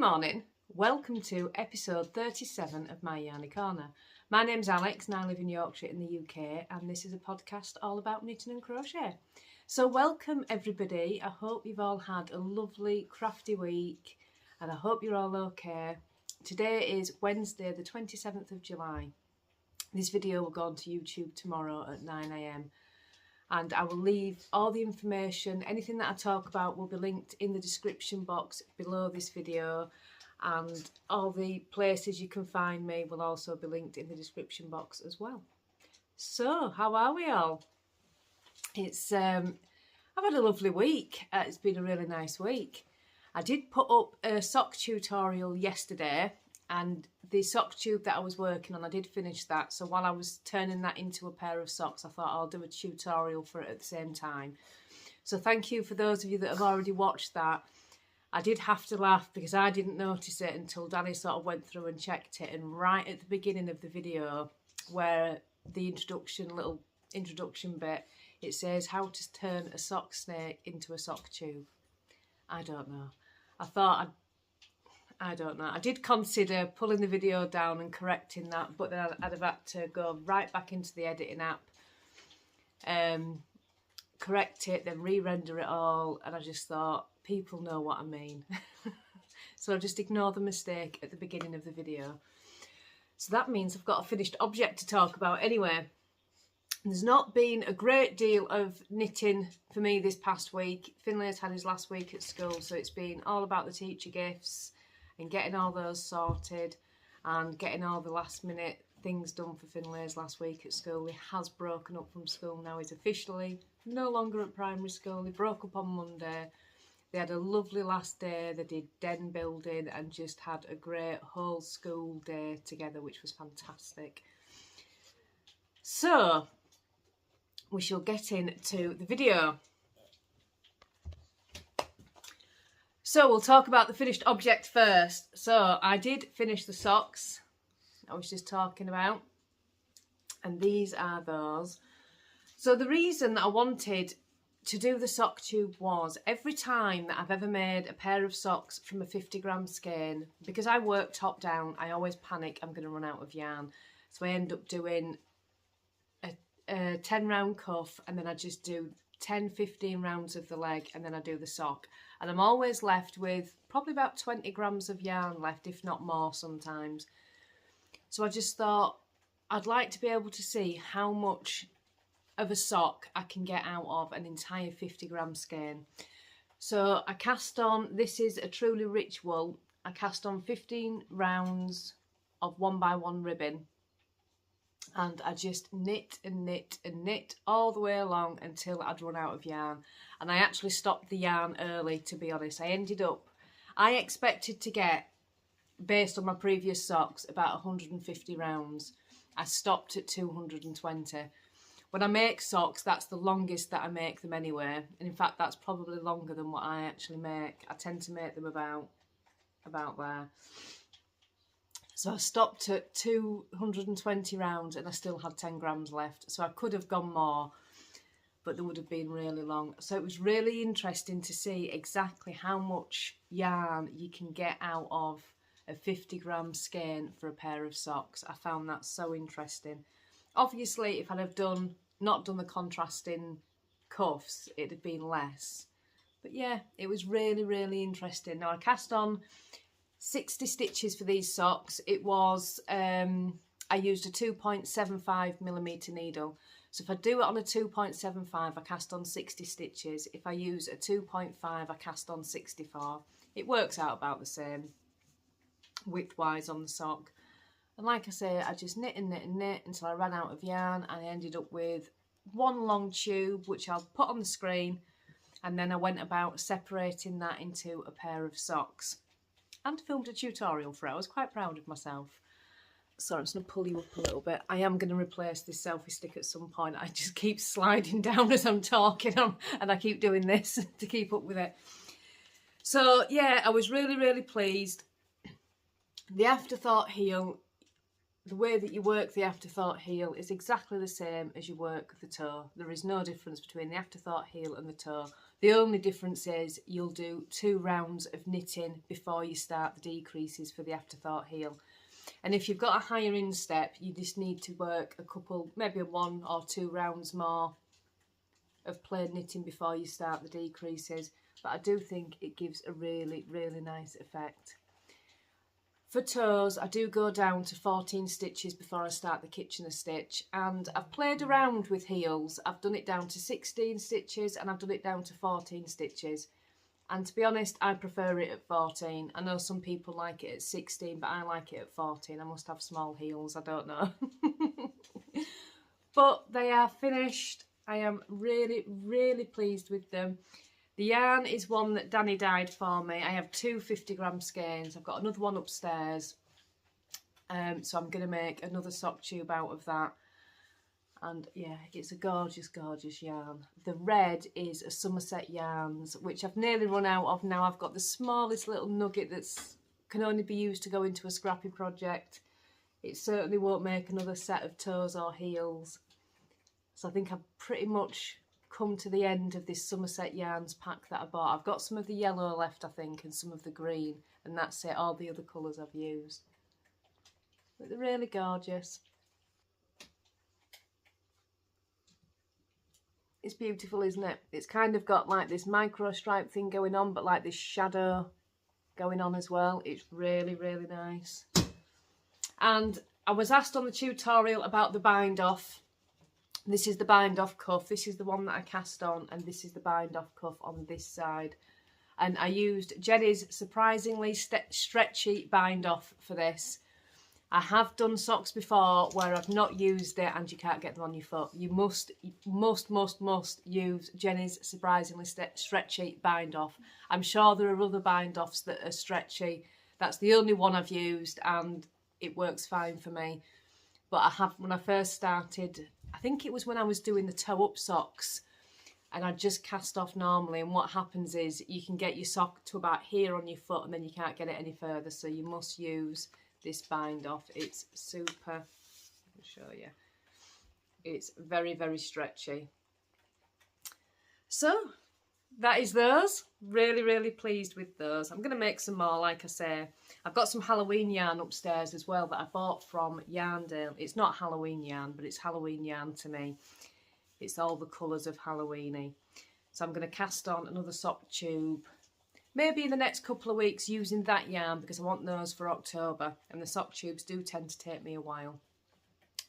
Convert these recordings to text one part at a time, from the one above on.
morning, welcome to episode 37 of my Yarny Corner. My name's Alex and I live in Yorkshire in the UK, and this is a podcast all about knitting and crochet. So welcome everybody. I hope you've all had a lovely crafty week and I hope you're all okay. Today is Wednesday the 27th of July. This video will go onto YouTube tomorrow at 9 AM. And I will leave all the information, anything that I talk about will be linked in the description box below this video, and all the places you can find me will also be linked in the description box as well. So, how are we all? I've had a lovely week. It's been a really nice week. I did put up a sock tutorial yesterday, and the sock tube that I was working on, I did finish that. So while I was turning that into a pair of socks, I thought I'll do a tutorial for it at the same time. So thank you for those of you that have already watched that. I did have to laugh because I didn't notice it until Danny sort of went through and checked it. And right at the beginning of the video, where the little introduction bit, it says how to turn a sock snake into a sock tube. I don't know. I don't know. I did consider pulling the video down and correcting that, but then I'd have had to go right back into the editing app, correct it, then re-render it all, and I just thought, people know what I mean. So I just ignore the mistake at the beginning of the video. So that means I've got a finished object to talk about anyway. There's not been a great deal of knitting for me this past week. Finlay's had his last week at school, so it's been all about the teacher gifts and getting all those sorted and getting all the last minute things done for Finlay's last week at school. He has broken up from school now. He's officially no longer at primary school. He broke up on Monday. They had a lovely last day. They did den building and just had a great whole school day together, which was fantastic. So we shall get into the video. So we'll talk about the finished object first. So I did finish the socks I was just talking about, and these are those. So the reason that I wanted to do the sock tube was every time that I've ever made a pair of socks from a 50-gram skein, because I work top down, I always panic I'm going to run out of yarn. So I end up doing a 10 round cuff, and then I just do 10-15 rounds of the leg, and then I do the sock, and I'm always left with probably about 20 grams of yarn left, if not more sometimes. So I just thought I'd like to be able to see how much of a sock I can get out of an entire 50-gram skein. So I cast on, this is a truly rich wool, I cast on 15 rounds of 1x1 ribbon, and I just knit and knit and knit all the way along until I'd run out of yarn. And I actually stopped the yarn early, to be honest. I expected to get, based on my previous socks, about 150 rounds. I stopped at 220. When I make socks, that's the longest that I make them anyway. And in fact, that's probably longer than what I actually make. I tend to make them about there. So I stopped at 220 rounds and I still had 10 grams left. So I could have gone more, but they would have been really long. So it was really interesting to see exactly how much yarn you can get out of a 50-gram skein for a pair of socks. I found that so interesting. Obviously, if I'd have not done the contrasting cuffs, it'd have been less. But yeah, it was really, really interesting. Now I cast on 60 stitches for these socks. It was, I used a 2.75mm needle. So if I do it on a 2.75, I cast on 60 stitches. If I use a 2.5, I cast on 64. It works out about the same width-wise on the sock. And like I say, I just knit and knit and knit until I ran out of yarn, and I ended up with one long tube, which I'll put on the screen, and then I went about separating that into a pair of socks and filmed a tutorial for it. I was quite proud of myself. Sorry, I'm just going to pull you up a little bit. I am going to replace this selfie stick at some point. I just keep sliding down as I'm talking, and I keep doing this to keep up with it. So yeah, I was really, really pleased. The Afterthought Heel, the way that you work the Afterthought Heel is exactly the same as you work the toe. There is no difference between the Afterthought Heel and the toe. The only difference is you'll do 2 rounds of knitting before you start the decreases for the Afterthought Heel. And if you've got a higher instep, you just need to work a couple, maybe 1 or 2 rounds more of plain knitting before you start the decreases. But I do think it gives a really, really nice effect. For toes, I do go down to 14 stitches before I start the Kitchener stitch, and I've played around with heels. I've done it down to 16 stitches and I've done it down to 14 stitches. And to be honest, I prefer it at 14. I know some people like it at 16, but I like it at 14. I must have small heels, I don't know. But they are finished. I am really, really pleased with them. The yarn is one that Danny dyed for me. I have 2 50-gram skeins. I've got another one upstairs. So I'm going to make another sock tube out of that. And yeah, it's a gorgeous, gorgeous yarn. The red is a Somerset Yarns, which I've nearly run out of now. I've got the smallest little nugget that's can only be used to go into a scrappy project. It certainly won't make another set of toes or heels. So I think I've pretty much come to the end of this Somerset Yarns pack that I bought. I've got some of the yellow left, I think, and some of the green, and that's it. All the other colours I've used. But they're really gorgeous. It's beautiful, isn't it? It's kind of got like this micro stripe thing going on, but like this shadow going on as well. It's really, really nice. And I was asked on the tutorial about the bind off. This is the bind off cuff. This is the one that I cast on, and this is the bind off cuff on this side. And I used Jenny's surprisingly stretchy bind off for this. I have done socks before where I've not used it and you can't get them on your foot. You must use Jenny's surprisingly stretchy bind off. I'm sure there are other bind offs that are stretchy. That's the only one I've used and it works fine for me. But I have, when I first started, I think it was when I was doing the toe up socks and I just cast off normally, and what happens is you can get your sock to about here on your foot and then you can't get it any further, so you must use this bind off. It's super, I'll show you. It's very, very stretchy. So that is those. Really, really pleased with those. I'm going to make some more, like I say. I've got some Halloween yarn upstairs as well that I bought from Yarndale. It's not Halloween yarn, but it's Halloween yarn to me. It's all the colours of Halloweeny. So I'm going to cast on another sock tube. Maybe in the next couple of weeks using that yarn because I want those for October. And the sock tubes do tend to take me a while.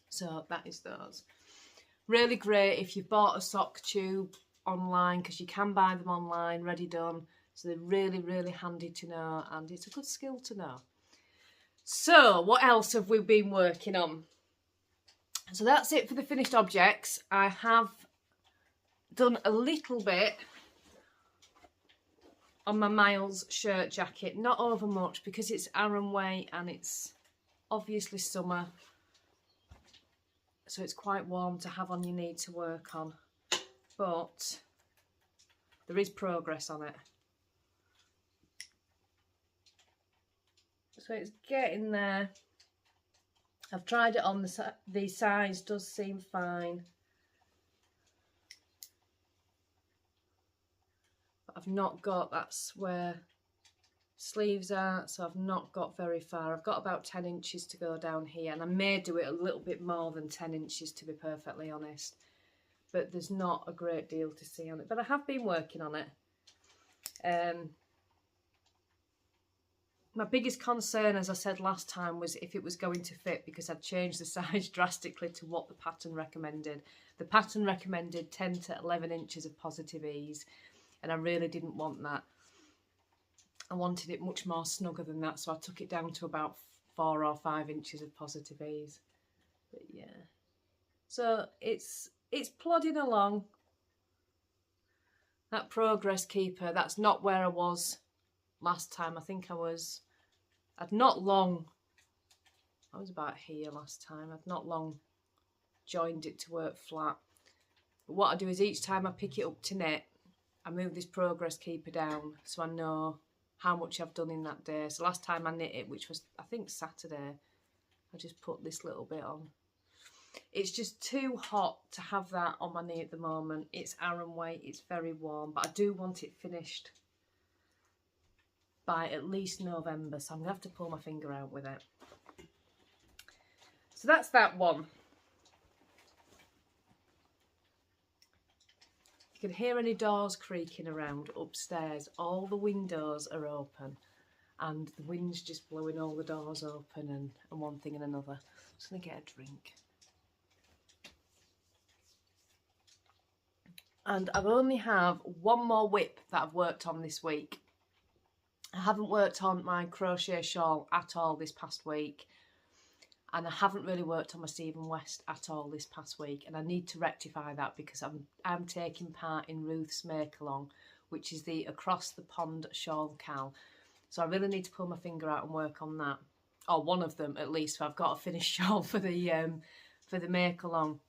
So that is those. Really great if you've bought a sock tube online, because you can buy them online ready done, so they're really, really handy to know, and it's a good skill to know. So what else have we been working on? So that's it for the finished objects. I have done a little bit on my Miles shirt jacket, not over much because it's Aran Way and it's obviously summer, so it's quite warm to have on your knee to work on. But there is progress on it. So it's getting there. I've tried it on, the size does seem fine. But I've not got, that's where sleeves are, so I've not got very far. I've got about 10 inches to go down here, and I may do it a little bit more than 10 inches to be perfectly honest. But there's not a great deal to see on it. But I have been working on it. My biggest concern, as I said last time, was if it was going to fit, because I'd changed the size drastically to what the pattern recommended. The pattern recommended 10 to 11 inches of positive ease, and I really didn't want that. I wanted it much more snugger than that, so I took it down to about 4 or 5 inches of positive ease. But yeah. So it's plodding along. That progress keeper, that's not where I was last time. I think I was about here last time. I'd not long joined it to work flat. But what I do is each time I pick it up to knit, I move this progress keeper down so I know how much I've done in that day. So last time I knit it, which was I think Saturday, I just put this little bit on. It's just too hot to have that on my knee at the moment. It's Aran weight, it's very warm, but I do want it finished by at least November, so I'm going to have to pull my finger out with it. So that's that one. You can hear any doors creaking around upstairs. All the windows are open and the wind's just blowing all the doors open and one thing and another. I'm just going to get a drink. And I only have one more whip that I've worked on this week. I haven't worked on my crochet shawl at all this past week. And I haven't really worked on my Stephen West at all this past week. And I need to rectify that because I'm taking part in Ruth's Make-Along, which is the Across the Pond shawl cal. So I really need to pull my finger out and work on that. Or one of them at least. So I've got a finished shawl for the Make-Along.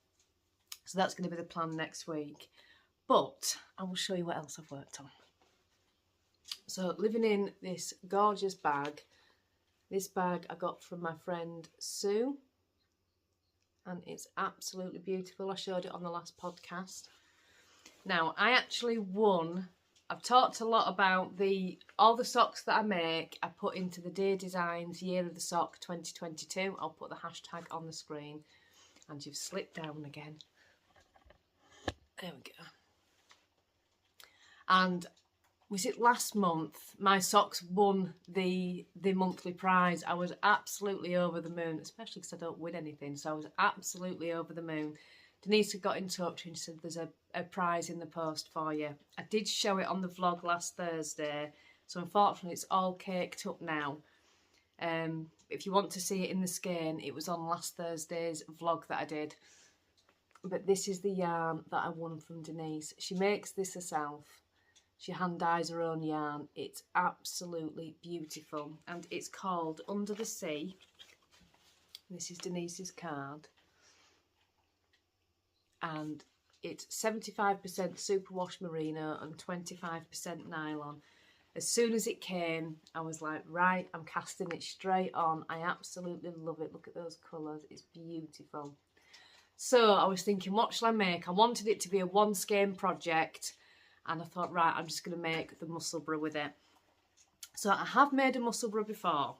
So that's going to be the plan next week. But I will show you what else I've worked on. So living in this gorgeous bag. This bag I got from my friend Sue. And it's absolutely beautiful. I showed it on the last podcast. Now, I actually won. I've talked a lot about all the socks that I make. I put into the Dear Designs Year of the Sock 2022. I'll put the hashtag on the screen. And you've slipped down again. There we go. And was it last month? My socks won the monthly prize. I was absolutely over the moon, especially because I don't win anything. So I was absolutely over the moon. Denise had got in touch and said there's a prize in the post for you. I did show it on the vlog last Thursday. So unfortunately it's all caked up now. If you want to see it in the skein, it was on last Thursday's vlog that I did. But this is the yarn that I won from Denise. She makes this herself. She hand dyes her own yarn. It's absolutely beautiful. And it's called Under the Sea. This is Denise's card. And it's 75% superwash merino and 25% nylon. As soon as it came, I was like, right, I'm casting it straight on. I absolutely love it. Look at those colours. It's beautiful. So I was thinking, what shall I make? I wanted it to be a one skein project. And I thought, right, I'm just going to make the Musslebrough with it. So I have made a Musslebrough before.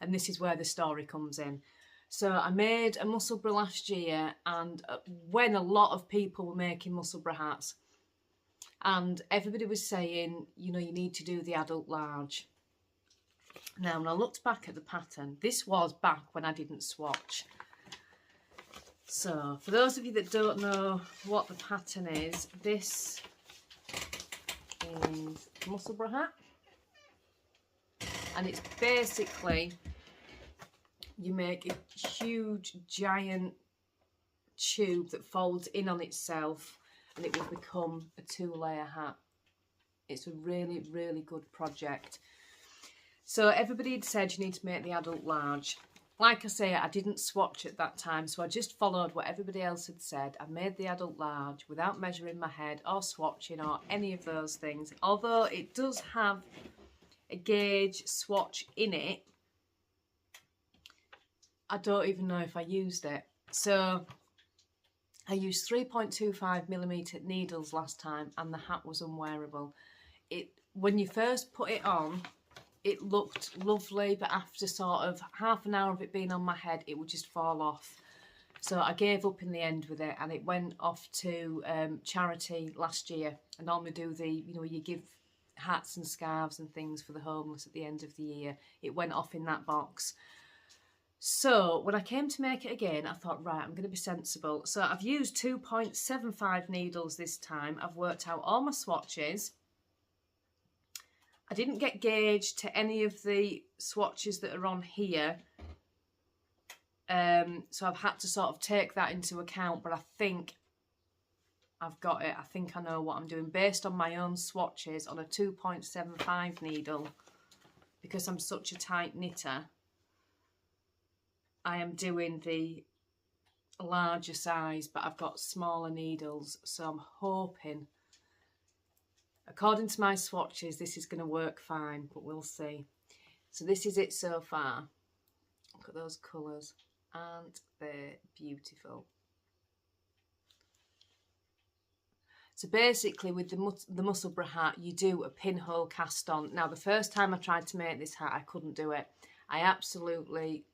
And this is where the story comes in. So I made a Musslebrough last year, and when a lot of people were making Musslebrough hats, and everybody was saying, you know, you need to do the adult large. Now, when I looked back at the pattern, this was back when I didn't swatch. So, for those of you that don't know what the pattern is, this is Musslebrough hat. And it's basically, you make a huge, giant tube that folds in on itself and it will become a 2-layer hat. It's a really, really good project. So, everybody had said you need to make the adult large. Like I say, I didn't swatch at that time, so I just followed what everybody else had said. I made the adult large without measuring my head or swatching or any of those things. Although it does have a gauge swatch in it, I don't even know if I used it. So I used 3.25mm needles last time and the hat was unwearable. When you first put it on, it looked lovely, but after sort of half an hour of it being on my head, it would just fall off. So I gave up in the end with it, and it went off to charity last year. I normally do you give hats and scarves and things for the homeless at the end of the year. It went off in that box. So when I came to make it again, I thought, right, I'm going to be sensible. So I've used 2.75 needles this time. I've worked out all my swatches. I didn't get gauge to any of the swatches that are on here. So I've had to sort of take that into account, but I think I've got it. I think I know what I'm doing based on my own swatches on a 2.75 needle. Because I'm such a tight knitter, I am doing the larger size, but I've got smaller needles. So I'm hoping, according to my swatches, this is going to work fine, but we'll see. So this is it so far. Look at those colours. Aren't they beautiful? So basically with the Musslebrough hat, you do a pinhole cast on. Now the first time I tried to make this hat, I couldn't do it. I absolutely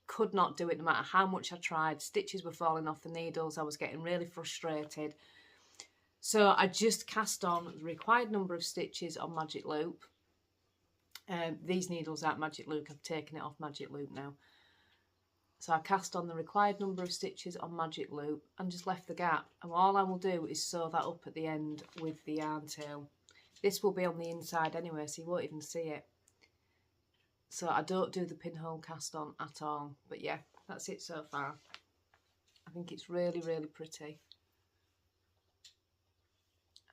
could not do it no matter how much I tried. Stitches were falling off the needles. I was getting really frustrated. So I just cast on the required number of stitches on Magic Loop. These needles aren't Magic Loop. I've taken it off Magic Loop now. So I cast on the required number of stitches on Magic Loop and just left the gap. And all I will do is sew that up at the end with the yarn tail. This will be on the inside anyway, so you won't even see it. So I don't do the pinhole cast on at all. But yeah, that's it so far. I think it's really, really pretty.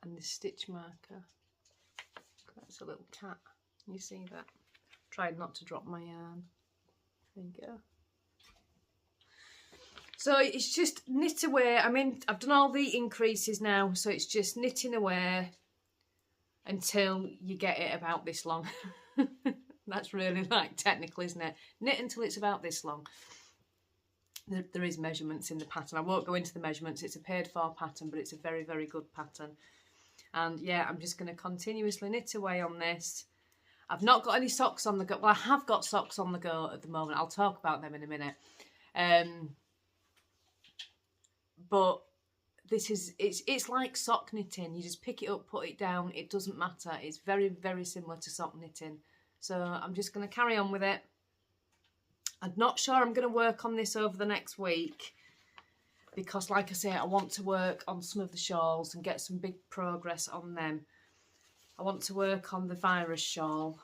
And the stitch marker, that's a little cat. You see that? Trying not to drop my yarn. There you go. So it's just knit away. I've done all the increases now, so it's just knitting away until you get it about this long. That's really like technical, isn't it? Knit until it's about this long. There is measurements in the pattern. I won't go into the measurements. It's a paid for pattern, but it's a very, very good pattern. And yeah, I'm just going to continuously knit away on this. I've not got any socks on the go. Well, I have got socks on the go at the moment. I'll talk about them in a minute. But this is, it's like sock knitting. You just pick it up, put it down. It doesn't matter. It's very, very similar to sock knitting. So I'm just going to carry on with it. I'm not sure I'm going to work on this over the next week. Because like I say, I want to work on some of the shawls and get some big progress on them. I want to work on the virus shawl.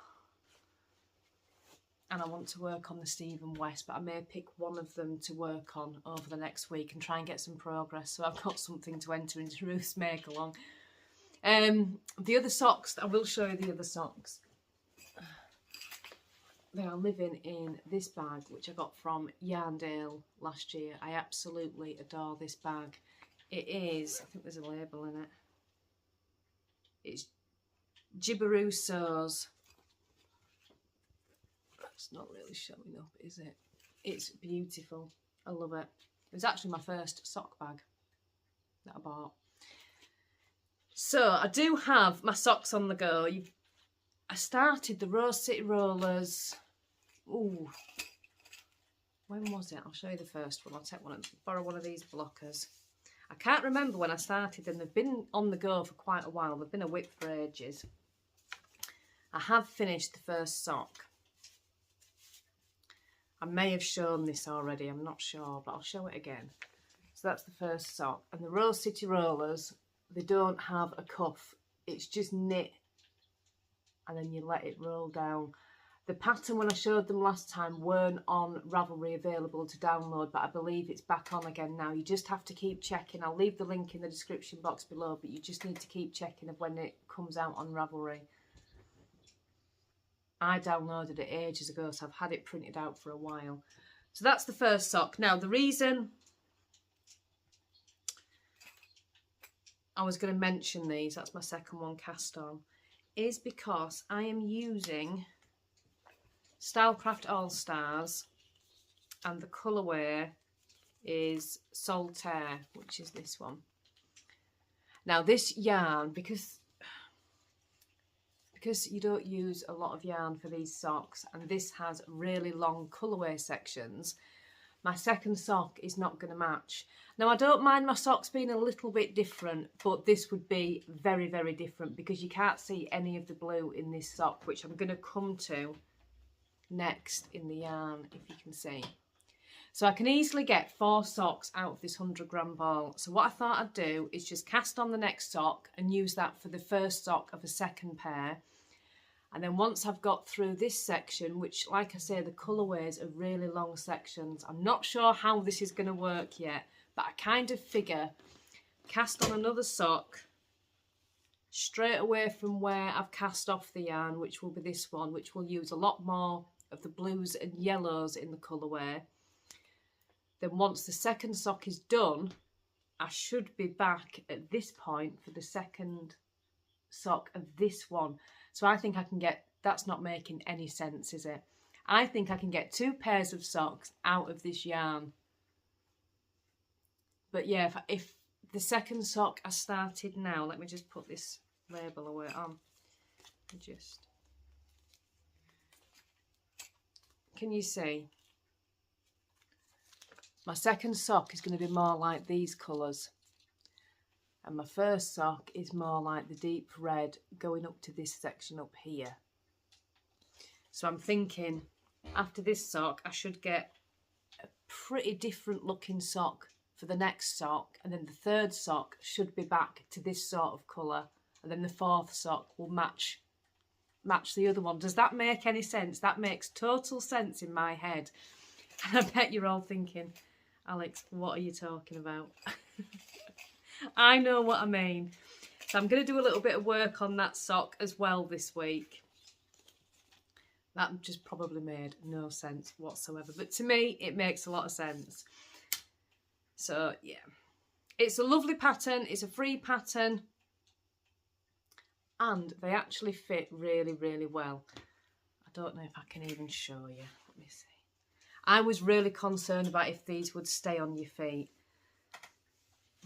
And I want to work on the Stephen West, but I may pick one of them to work on over the next week and try and get some progress. So I've got something to enter into Ruth's make along. The other socks, I will show you the other socks. They are living in this bag, which I got from Yarndale last year. I absolutely adore this bag. It is, I think there's a label in it. It's Gibberoo Sews. It's not really showing up, is it? It's beautiful. I love it. It was actually my first sock bag that I bought. So I do have my socks on the go. I started the Rose City Rollers. Ooh, when was it? I'll show you the first one. I'll take one and borrow one of these blockers. I can't remember when I started them. They've been on the go for quite a while. They've been a whip for ages. I have finished the first sock. I may have shown this already, I'm not sure, but I'll show it again. So that's the first sock. And the Rose City Rollers, they don't have a cuff. It's just knit and then you let it roll down. The pattern when I showed them last time weren't on Ravelry available to download, but I believe it's back on again now. You just have to keep checking. I'll leave the link in the description box below, but you just need to keep checking of when it comes out on Ravelry. I downloaded it ages ago, so I've had it printed out for a while. So that's the first sock. Now, the reason I was going to mention these, that's my second one cast on, is because I am using Stylecraft All Stars and the colourway is Solitaire, which is this one. Now, this yarn, because you don't use a lot of yarn for these socks and this has really long colourway sections, my second sock is not going to match. Now I don't mind my socks being a little bit different, but this would be very, very different because you can't see any of the blue in this sock, which I'm going to come to next in the yarn, if you can see. So I can easily get 4 socks out of this 100 gram ball. So what I thought I'd do is just cast on the next sock and use that for the first sock of a second pair. And then once I've got through this section, which like I say, the colourways are really long sections. I'm not sure how this is going to work yet, but I kind of figure cast on another sock straight away from where I've cast off the yarn, which will be this one, which will use a lot more of the blues and yellows in the colourway. Then once the second sock is done, I should be back at this point for the second sock of this one. So I think I can get, that's not making any sense, is it? I think I can get 2 pairs of socks out of this yarn. But yeah, if the second sock I started now, let me just put this label away on. Just, can you see? My second sock is going to be more like these colours. And my first sock is more like the deep red going up to this section up here. So I'm thinking after this sock I should get a pretty different looking sock for the next sock, and then the third sock should be back to this sort of colour, and then the fourth sock will match the other one. Does that make any sense? That makes total sense in my head. And I bet you're all thinking, Alex, what are you talking about? I know what I mean. So I'm going to do a little bit of work on that sock as well this week. That just probably made no sense whatsoever. But to me, it makes a lot of sense. So, yeah. It's a lovely pattern. It's a free pattern. And they actually fit really, really well. I don't know if I can even show you. Let me see. I was really concerned about if these would stay on your feet.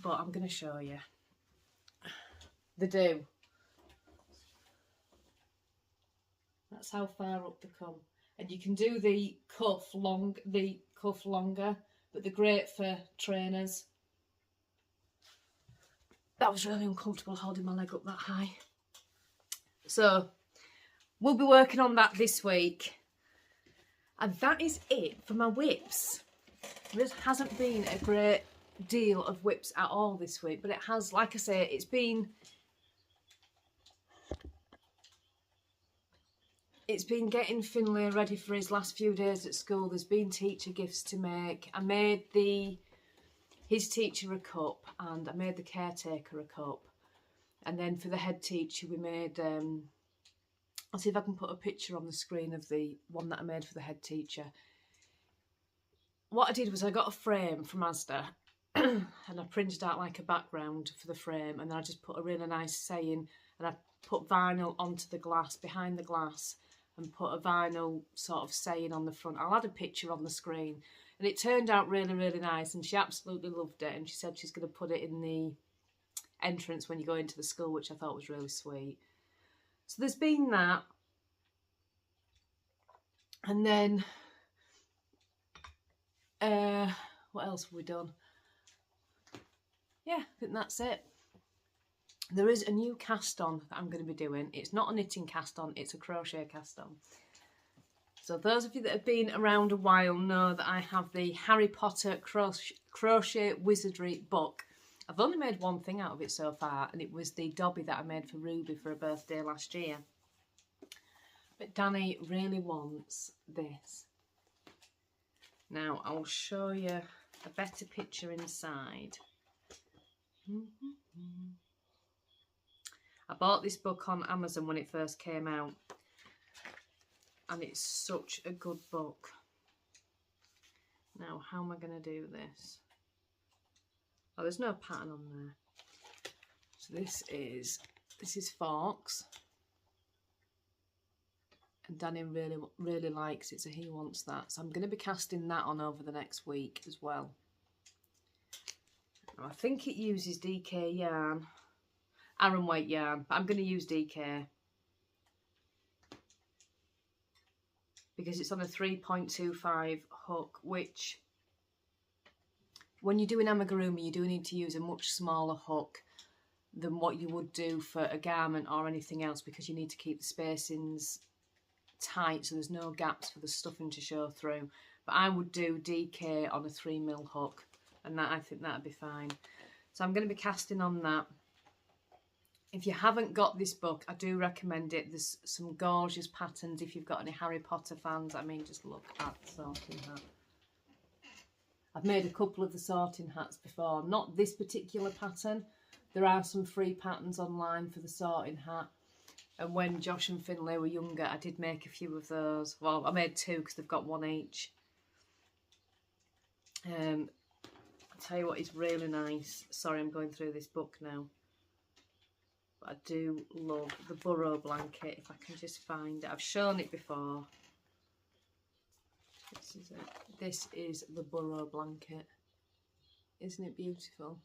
But I'm going to show you. They do. That's how far up they come. And you can do the cuff longer, but they're great for trainers. That was really uncomfortable holding my leg up that high. So we'll be working on that this week. And that is it for my whips. There hasn't been a great deal of whips at all this week, but it has, like I say, it's been getting Finlay ready for his last few days at school. There's been teacher gifts to make. I made his teacher a cup, and I made the caretaker a cup, and then for the head teacher we made I'll see if I can put a picture on the screen of the one that I made for the head teacher. What I did was I got a frame from Asda and I printed out like a background for the frame, and then I just put a really nice saying, and I put vinyl onto the glass, behind the glass, and put a vinyl sort of saying on the front. I'll add a picture on the screen, and it turned out really, really nice, and she absolutely loved it, and she said she's going to put it in the entrance when you go into the school, which I thought was really sweet. So there's been that, and then what else have we done? Yeah, I think that's it. There is a new cast on that I'm going to be doing. It's not a knitting cast on, it's a crochet cast on. So those of you that have been around a while know that I have the Harry Potter crochet wizardry book. I've only made one thing out of it so far, and it was the Dobby that I made for Ruby for her birthday last year. But Danny really wants this. Now I'll show you a better picture inside. I bought this book on Amazon when it first came out, and it's such a good book. Now, how am I going to do this? Oh, there's no pattern on there. So this is Forks, and Danny really likes it, so he wants that. So I'm going to be casting that on over the next week as well. Now, I think it uses DK yarn, Aran weight yarn, but I'm going to use DK because it's on a 3.25 hook, which when you're doing amigurumi you do need to use a much smaller hook than what you would do for a garment or anything else, because you need to keep the spacings tight so there's no gaps for the stuffing to show through. But I would do DK on a 3mm hook, and that, I think that'd be fine. So I'm going to be casting on that. If you haven't got this book, I do recommend it. There's some gorgeous patterns if you've got any Harry Potter fans. I mean, just look at the sorting hat. I've made a couple of the sorting hats before. Not this particular pattern. There are some free patterns online for the sorting hat. And when Josh and Finlay were younger, I did make a few of those. Well, I made two because they've got one each. I'll tell you what is really nice. Sorry, I'm going through this book now. But I do love the burrow blanket, if I can just find it. I've shown it before. This is it. This is the burrow blanket. Isn't it beautiful?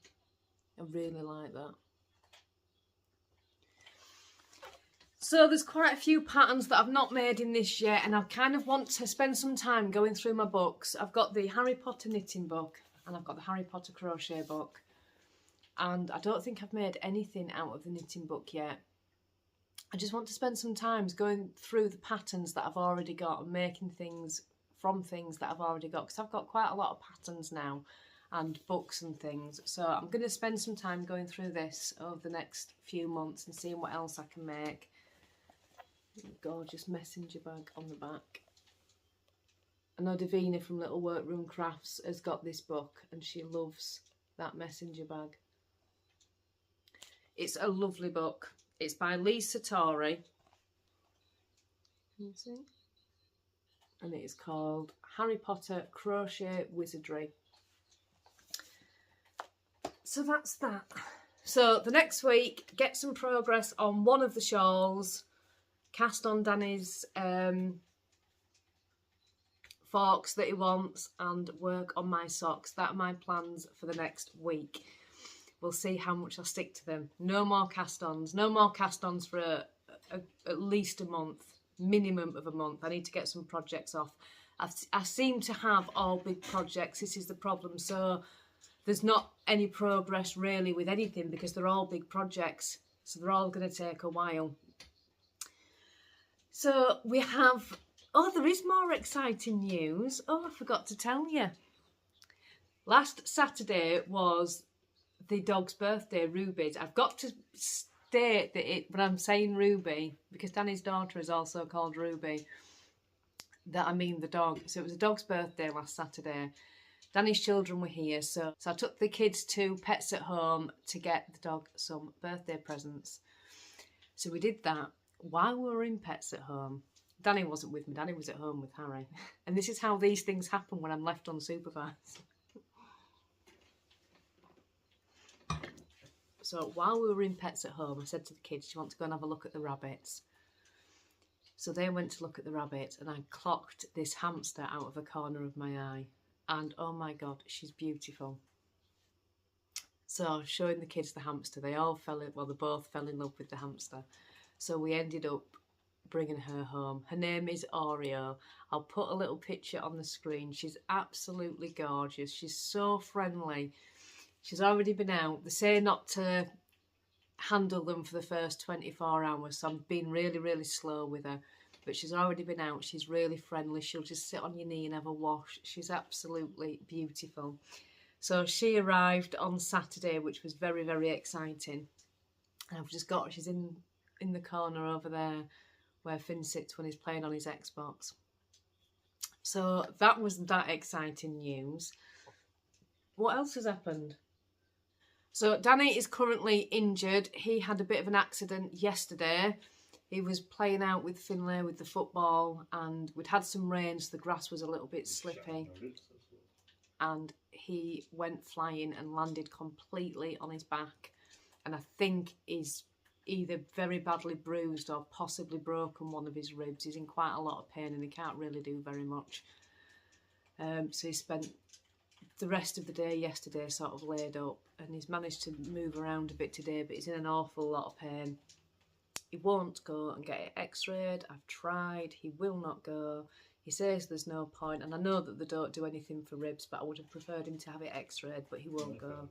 I really like that. So there's quite a few patterns that I've not made in this yet, and I kind of want to spend some time going through my books. I've got the Harry Potter knitting book and I've got the Harry Potter crochet book, and I don't think I've made anything out of the knitting book yet. I just want to spend some time going through the patterns that I've already got and making things from things that I've already got, because I've got quite a lot of patterns now and books and things. So I'm going to spend some time going through this over the next few months and seeing what else I can make. Gorgeous messenger bag on the back. I know Davina from Little Workroom Crafts has got this book and she loves that messenger bag. It's a lovely book. It's by Lisa Torrey. Can you see? And it is called Harry Potter Crochet Wizardry. So that's that. So the next week, get some progress on one of the shawls, cast on Danny's forks that he wants, and work on my socks. That are my plans for the next week. We'll see how much I stick to them. No more cast-ons. No more cast-ons for at least a month. Minimum of a month. I need to get some projects off. I seem to have all big projects. This is the problem. So there's not any progress really with anything because they're all big projects. So they're all going to take a while. So we have... Oh, there is more exciting news. Oh, I forgot to tell you. Last Saturday was the dog's birthday, Ruby's. I've got to state that when I'm saying Ruby, because Danny's daughter is also called Ruby, that I mean the dog. So it was the dog's birthday last Saturday. Danny's children were here, so I took the kids to Pets at Home to get the dog some birthday presents. So we did that while we were in Pets at Home. Danny wasn't with me, Danny was at home with Harry. And this is how these things happen when I'm left unsupervised. So while we were in Pets at Home, I said to the kids, do you want to go and have a look at the rabbits? So they went to look at the rabbits and I clocked this hamster out of the corner of my eye. And oh my God, she's beautiful. So showing the kids the hamster, they both fell in love with the hamster. So we ended up bringing her home. Her name is Oreo. I'll put a little picture on the screen. She's absolutely gorgeous. She's so friendly. She's already been out. They say not to handle them for the first 24 hours, so I'm being really, really slow with her. But she's already been out. She's really friendly. She'll just sit on your knee and have a wash. She's absolutely beautiful. So she arrived on Saturday, which was very, very exciting. And I've just got her. She's in the corner over there where Finn sits when he's playing on his Xbox. So that was that exciting news. What else has happened? So Danny is currently injured. He had a bit of an accident yesterday. He was playing out with Finlay with the football and we'd had some rain, so the grass was a little bit slippy. And he went flying and landed completely on his back. And I think he's either very badly bruised or possibly broken one of his ribs. He's in quite a lot of pain and he can't really do very much. So he spent the rest of the day yesterday sort of laid up, and he's managed to move around a bit today, but he's in an awful lot of pain. He won't go and get it x-rayed. I've tried. He will not go. He says there's no point, and I know that they don't do anything for ribs, but I would have preferred him to have it x-rayed, but he won't go.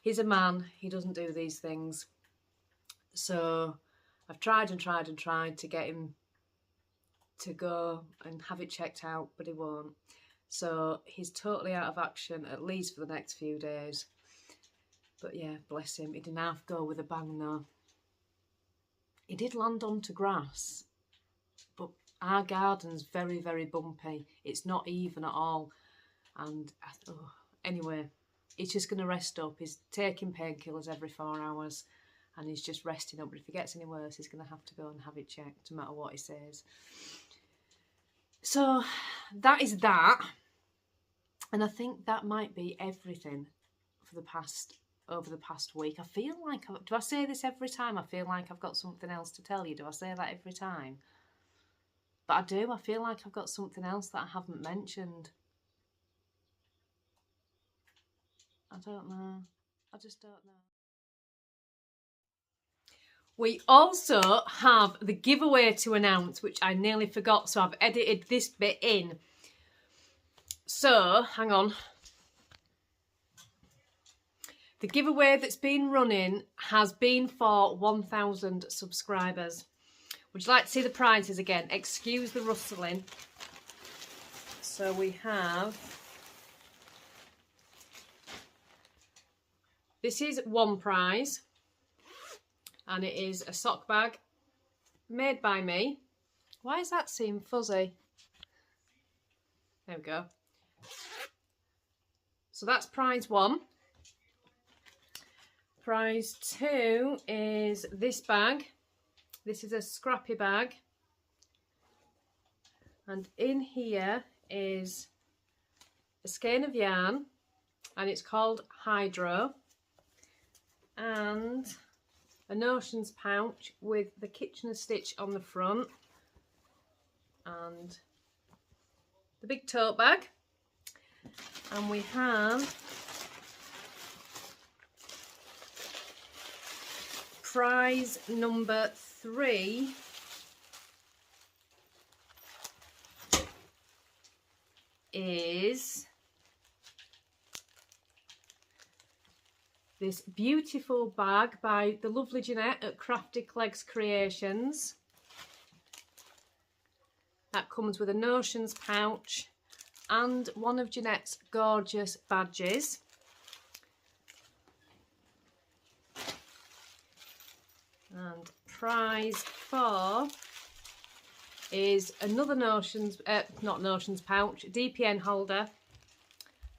He's a man. He doesn't do these things. So I've tried and tried and tried to get him to go and have it checked out, but he won't. So he's totally out of action, at least for the next few days. But yeah, bless him. He didn't half go with a bang though. He did land onto grass, but our garden's very, very bumpy. It's not even at all. And anyway, he's just going to rest up. He's taking painkillers every 4 hours and he's just resting up. But if he gets any worse, he's going to have to go and have it checked, no matter what he says. So that is that. And I think that might be everything for over the past week. I feel like, do I say this every time? I feel like I've got something else to tell you. Do I say that every time? But I do. I feel like I've got something else that I haven't mentioned. I don't know. I just don't know. We also have the giveaway to announce, which I nearly forgot, so I've edited this bit in. So, hang on. The giveaway that's been running has been for 1,000 subscribers. Would you like to see the prizes again? Excuse the rustling. So we have... This is one prize. And it is a sock bag made by me. Why does that seem fuzzy? There we go. So that's prize one. Prize two is this bag. This is a scrappy bag. And in here is a skein of yarn. And it's called Hydro. And a notions pouch with the Kitchener stitch on the front. And the big tote bag. And we have prize number 3 is this beautiful bag by the lovely Jeanette at Crafty Clegs Creations. That comes with a notions pouch and one of Jeanette's gorgeous badges. And prize 4 is another notions, not notions pouch, DPN holder.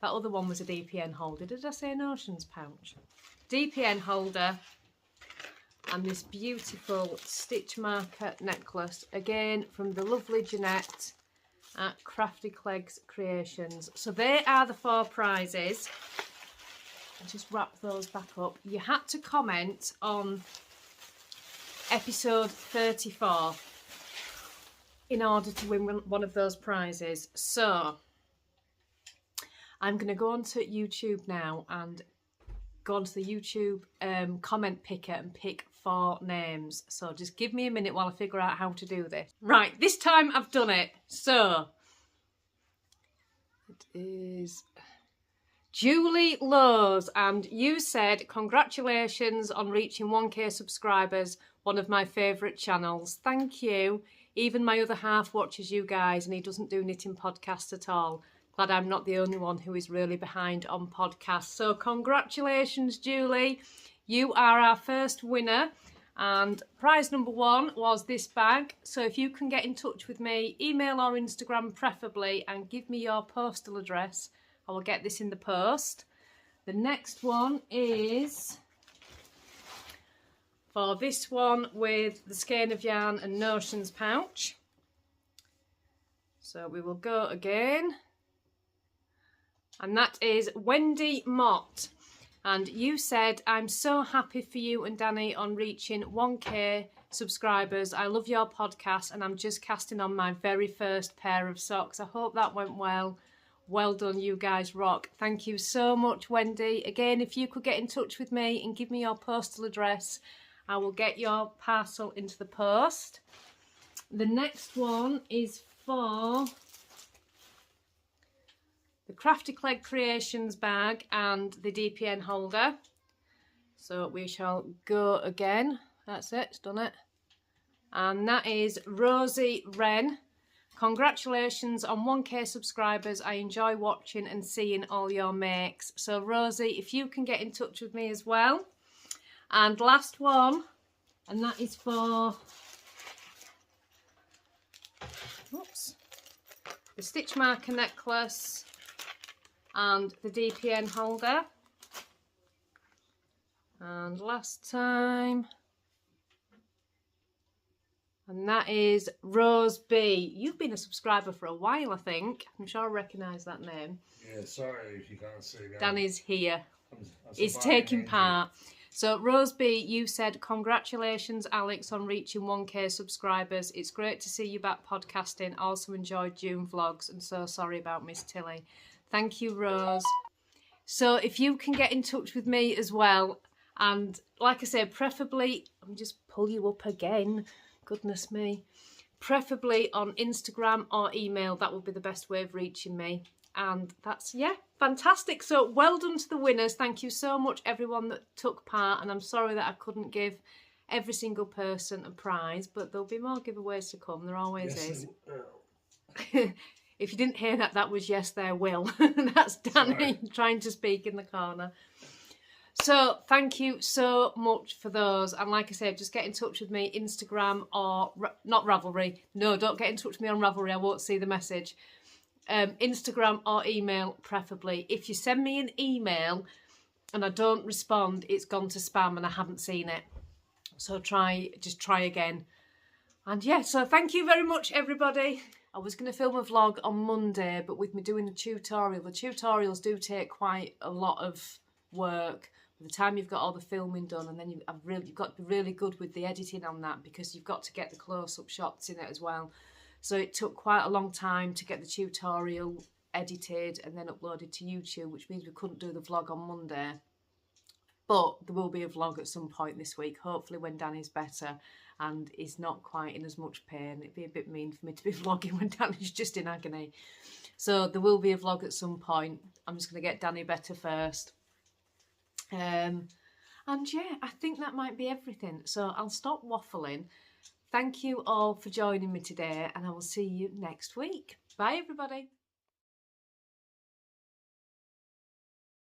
That other one was a DPN holder. Did I say notions pouch? DPN holder. And this beautiful stitch marker necklace, again from the lovely Jeanette at Crafty Clegs Creations. So they are the 4 prizes. I'll just wrap those back up. You had to comment on episode 34 in order to win one of those prizes. So I'm going to go onto YouTube now and go onto the YouTube comment picker and pick 4 names. So just give me a minute while I figure out how to do this. Right, this time I've done it. So it is Julie Lowe's, and you said congratulations on reaching 1k subscribers, one of my favourite channels. Thank you. Even my other half watches you guys and he doesn't do knitting podcasts at all. Glad I'm not the only one who is really behind on podcasts. So congratulations, Julie. You are our first winner. And prize number 1 was this bag. So if you can get in touch with me, email or Instagram preferably, and give me your postal address, I will get this in the post. The next one is for this one with the skein of yarn and notions pouch. So we will go again. And that is Wendy Mott. And you said, I'm so happy for you and Danny on reaching 1k subscribers. I love your podcast and I'm just casting on my very first pair of socks. I hope that went well. Well done, you guys rock. Thank you so much, Wendy. Again, if you could get in touch with me and give me your postal address, I will get your parcel into the post. The next one is for the Crafty Cleg Creations bag and the DPN holder. So we shall go again. That's it, it's done it. And that is Rosie Wren. Congratulations on 1k subscribers. I enjoy watching and seeing all your makes. So Rosie, if you can get in touch with me as well. And last one, and that is for the stitch marker necklace and the DPN holder. And last time, and that is Rose B. You've been a subscriber for a while, I think. I'm sure I recognise that name. Yeah, sorry if you can't see that. Danny's here. He's taking part. So Rose B, you said, congratulations, Alex, on reaching 1k subscribers. It's great to see you back podcasting. Also enjoyed June vlogs and so sorry about Miss Tilly. Thank you, Rose. So if you can get in touch with me as well, and like I said, preferably, let me just pull you up again. Goodness me. Preferably on Instagram or email. That would be the best way of reaching me. And that's, yeah, fantastic. So well done to the winners. Thank you so much, everyone that took part. And I'm sorry that I couldn't give every single person a prize, but there'll be more giveaways to come. There always is. If you didn't hear that, that was yes, there will. That's Danny trying to speak in the corner. So thank you so much for those. And like I said, just get in touch with me, Instagram or, not Ravelry. No, don't get in touch with me on Ravelry. I won't see the message. Instagram or email preferably. If you send me an email and I don't respond, it's gone to spam and I haven't seen it. So just try again. And yeah, so thank you very much, everybody. I was going to film a vlog on Monday, but with me doing the tutorials do take quite a lot of work. By the time you've got all the filming done, and then you've got to be really good with the editing on that, because you've got to get the close-up shots in it as well. So it took quite a long time to get the tutorial edited and then uploaded to YouTube, which means we couldn't do the vlog on Monday. But there will be a vlog at some point this week, hopefully when Danny's better and is not quite in as much pain. It'd be a bit mean for me to be vlogging when Danny's just in agony. So there will be a vlog at some point. I'm just going to get Danny better first. And yeah, I think that might be everything. So I'll stop waffling. Thank you all for joining me today, and I will see you next week. Bye, everybody.